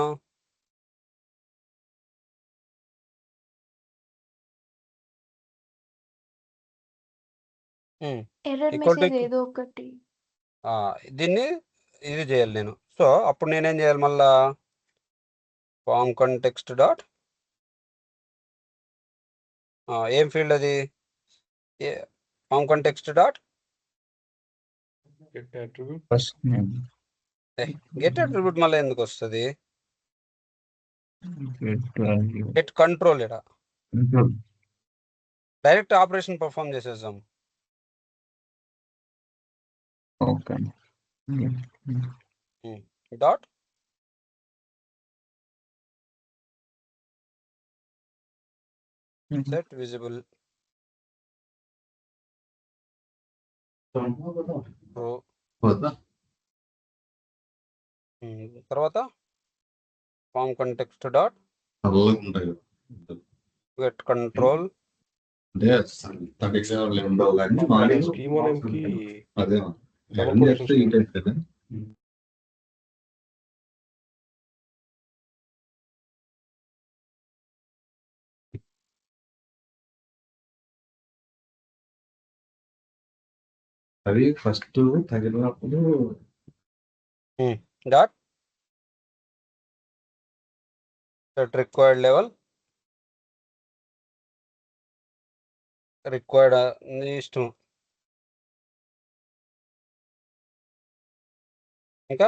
Error Equal to message equal. ఏదో ఒకటి. దీన్ని ఇది చేయాలి నేను. సో అప్పుడు నేనేం చేయాలి మళ్ళా? ఫామ్ కంటెక్స్ట్ డాట్ ఏం ఫీల్డ్ అది? Form context dot Get attribute. First name get attribute మళ్ళీ ఎందుకు వస్తుంది? Get value get control. ఇక్కడ డైరెక్ట్ ఆపరేషన్ పర్ఫామ్ చేసేద్దాం. ఓకే డాట్ సెట్ విజిబుల్ తర్వాత ఫామ్ కంటెక్స్ట్ డాట్ ఉంటాయి గెట్ కంట్రోల్. అంటే తగ్గించాలి ఉండవు కానీ మార్నింగ్ స్కీమా నేమ్ కి అదే double చేస్తే ఈ quotations టైప్ కదా. అది ఫస్ట్ తగిలినప్పుడు dot set required level. Required నీ ఇష్టం. ఇంకా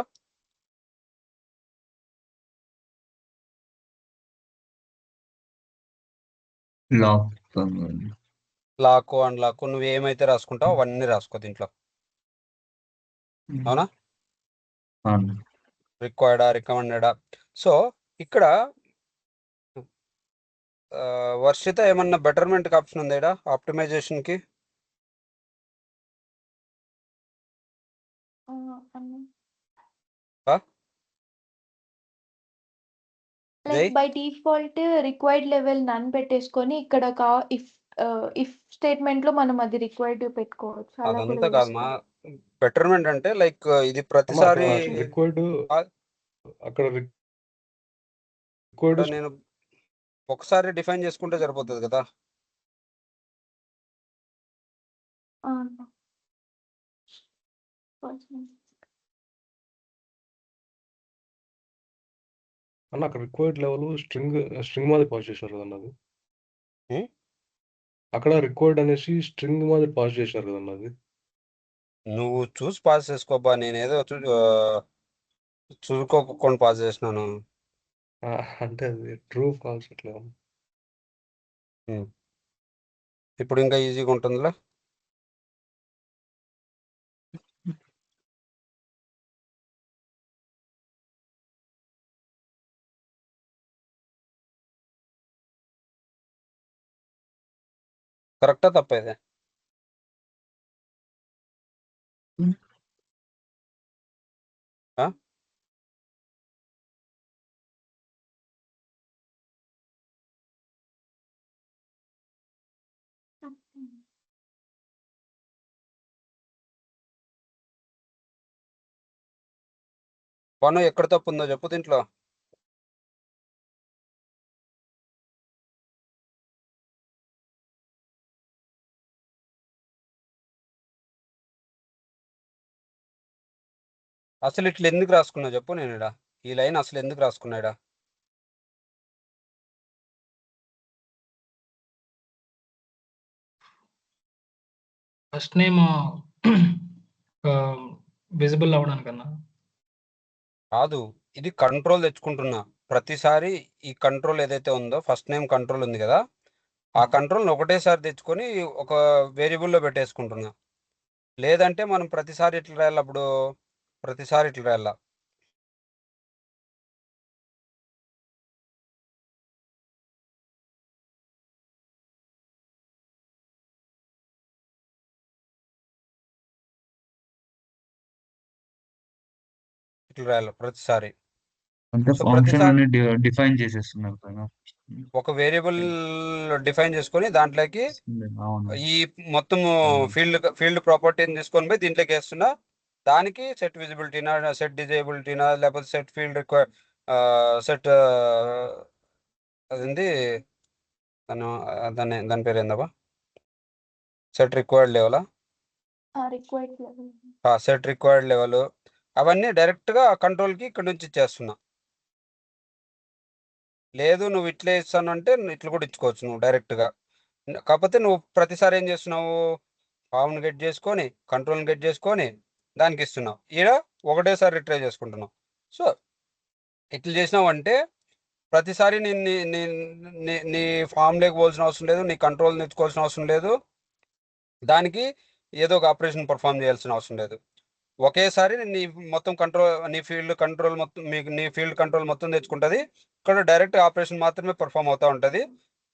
లాక్ అండ్ లాక్ నువ్వు ఏమైతే రాసుకుంటావో అవన్నీ రాసుకో దీంట్లో, అవునా? రిక్వైర్డా, రికమెండెడా. సో ఇక్కడ వర్షిత ఏమన్నా బెటర్మెంట్ ఆప్షన్ ఉంది ఇక్కడ ఆప్టిమైజేషన్ కి? అన్న లైక్ జై బై డిఫాల్ట్ రిక్వైర్డ్ లెవెల్ నన్ పెట్టేసుకొని ఇక్కడ ఇఫ్ స్టేట్మెంట్ లో మనం అది రిక్వైర్డ్ పెట్టుకోవచ్చు. అలా కూడా అదంతా కాదు మా చేసుకోవచ్చు. బెటర్మెంట్ అంటే లైక్ ఇది అన్న ప్రతిసారి ఓకే. రిక్వైర్డ్ ఆ- అక్కడ రిక్వైర్డ్ ఇక్కడ నేను ఒకసారి డిఫైన్ చేసుకుంటే సరిపోతుంది కదా. ఆ, అన్న. కొంచెం. అన్న అక్కడ రిక్వైర్డ్ లెవెల్ స్ట్రింగ్ మాది పాస్ చేశారు కదన్న అది. ఉం? అక్కడ రిక్వైర్డ్ అనేసి స్ట్రింగ్ మాది పాస్ చేశారు కదన్న అది. నువ్వు చూసి పాస్ చేసుకోబ్బా, నేనేదో చూసుకోకుండా పాస్ చేసినాను. ఆ, అంటే అది ట్రూ ఫాల్స్ అట్లా. ఉం. ఇప్పుడు ఇంకా ఈజీగా ఉంటుందిలే. కరెక్టా తప్పేదే? ఆ? పన్ను ఎక్కడ తప్పు ఉందో చెప్పు దీంట్లో. అసలు ఇట్లా ఎందుకు రాసుకున్నా చెప్పు. నేను ఈడ ఈ లైన్ అసలు ఎందుకు రాసుకున్నా ఈడ? ఫస్ట్ నేమ్ విజిబుల్ అవడానికన్నా. కాదు, ఇది కంట్రోల్ తెచ్చుకుంటున్నా. ప్రతిసారి ఈ కంట్రోల్ ఏదైతే ఉందో ఫస్ట్ నేమ్ కంట్రోల్ ఉంది కదా, ఆ కంట్రోల్ని ఒకటేసారి తెచ్చుకొని ఒక వేరియబుల్లో పెట్టేసుకుంటున్నా. లేదంటే మనం ప్రతిసారి ఇట్లా రాయాలి. అప్పుడు ప్రతిసారి ఇట్లా రాయాల. ఇట్లా రాయాలి ప్రతిసారి. అంటే సో ఫంక్షన్ ప్రతిసారి అన్ని డిఫైన్ చేసేస్తున్నారు కదా. ఒక వేరియబుల్ డిఫైన్ చేసుకొని దాంట్లోకి అవును. ఈ మొత్తం ఫీల్డ్ ప్రాపర్టీని తీసుకొని పోయి దీంట్లోకి వేస్తున్నా. దానికి సెట్ విజిబిలిటీనా, సెట్ డిజేబిలిటీనా, లేకపోతే సెట్ ఫీల్డ్ రిక్వైర్, సెట్ అదేంది దాని పేరు ఏందబ్బా, సెట్ రిక్వైర్డ్ లెవెలా, required level. Set required level, అవన్నీ డైరెక్ట్గా కంట్రోల్కి ఇక్కడ నుంచి ఇచ్చేస్తున్నా. లేదు నువ్వు ఇట్లే ఇస్తాను అంటే ఇట్లా కూడా ఇచ్చుకోవచ్చు నువ్వు డైరెక్ట్గా. కాకపోతే నువ్వు ప్రతిసారి ఏం చేస్తున్నావు, ఫామ్ని గెట్ చేసుకొని కంట్రోల్ని గెట్ చేసుకొని దానికి ఇస్తున్నావు. ఈడ ఒకటేసారి రిట్రై చేసుకుంటున్నావు. సో ఇట్లా చేసినావు అంటే ప్రతిసారి నేను నీ ఫామ్ లేకపోవాల్సిన అవసరం లేదు, నీ కంట్రోల్ తెచ్చుకోవాల్సిన అవసరం లేదు, దానికి ఏదో ఒక ఆపరేషన్ పర్ఫామ్ చేయాల్సిన అవసరం లేదు. ఒకేసారి నీ మొత్తం కంట్రోల్, నీ ఫీల్డ్ కంట్రోల్ మొత్తం తెచ్చుకుంటుంది. ఇక్కడ డైరెక్ట్ ఆపరేషన్ మాత్రమే పర్ఫామ్ అవుతూ ఉంటుంది.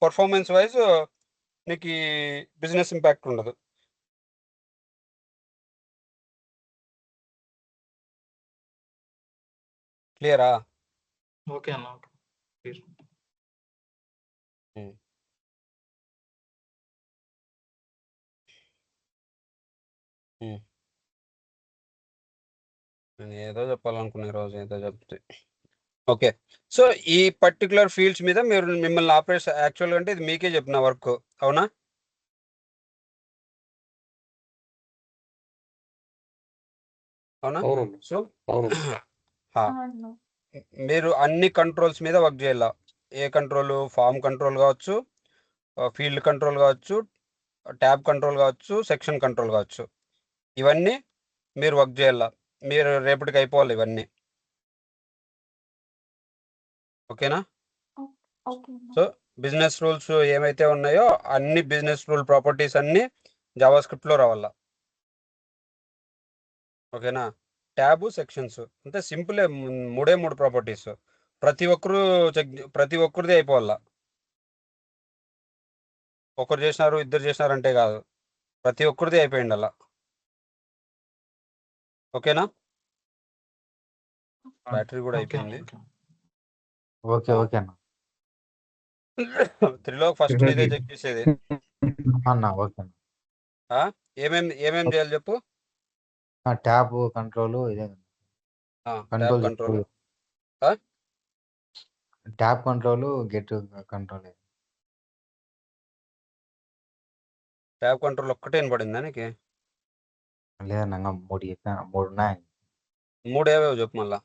పర్ఫార్మెన్స్ వైజ్ నీకు బిజినెస్ ఇంపాక్ట్ ఉండదు. క్లియరా? ఓకే అన్న. ఓకే. నేను ఏదో చెప్పాలనుకునే రోజు ఏదో చెప్తే. ఓకే, సో ఈ పర్టికులర్ ఫీల్డ్స్ మీద మిమ్మల్ని ఆపరేట్ యాక్చువల్గా అంటే ఇది మీకే చెప్పిన వర్క్, అవునా? అవునా? అవునండి. సో అవును. మీరు అన్ని కంట్రోల్స్ మీద వర్క్ చేయాల. ఏ కంట్రోల్, ఫామ్ కంట్రోల్ కావచ్చు, ఫీల్డ్ కంట్రోల్ కావచ్చు, ట్యాబ్ కంట్రోల్ కావచ్చు, సెక్షన్ కంట్రోల్ కావచ్చు, ఇవన్నీ మీరు వర్క్ చేయాల. మీరు రేపటికి అయిపోవాలి ఇవన్నీ. ఓకేనా? ఓకే. సో బిజినెస్ రూల్స్ ఏమైతే ఉన్నాయో అన్ని బిజినెస్ రూల్ ప్రాపర్టీస్ అన్ని జావా స్క్రిప్ట్లో రావాల. ఓకేనా? ట్యాబ్, సెక్షన్స్ అంటే సింపులే, మూడు ప్రాపర్టీస్. ప్రతి ఒక్కరిది అయిపోవాల. ఒకరు చేసినారు, ఇద్దరు చేసినారు అంటే కాదు, ప్రతి ఒక్కరిది అయిపోయింది అలా. ఓకేనా? బ్యాటరీ కూడా ఓకే అయిపోయింది. అన్న. ఓకే. ఓకే ఓకే అన్న త్రీలో ఫస్ట్ నీదే చెక్ చేసేది. అన్న ఓకే అన్న ఏమేం చేయాలి చెప్పు. ట్యాప్ కంట్రోల్ ఇదే tab control control, tap control get control tab control ఒక్కటే వినపడిందా నీకు? లేదన్న ఇంకా 3 చెప్పాను 3 ఉన్నాయి. 3 ఏవేవో చెప్పు మళ్ళా.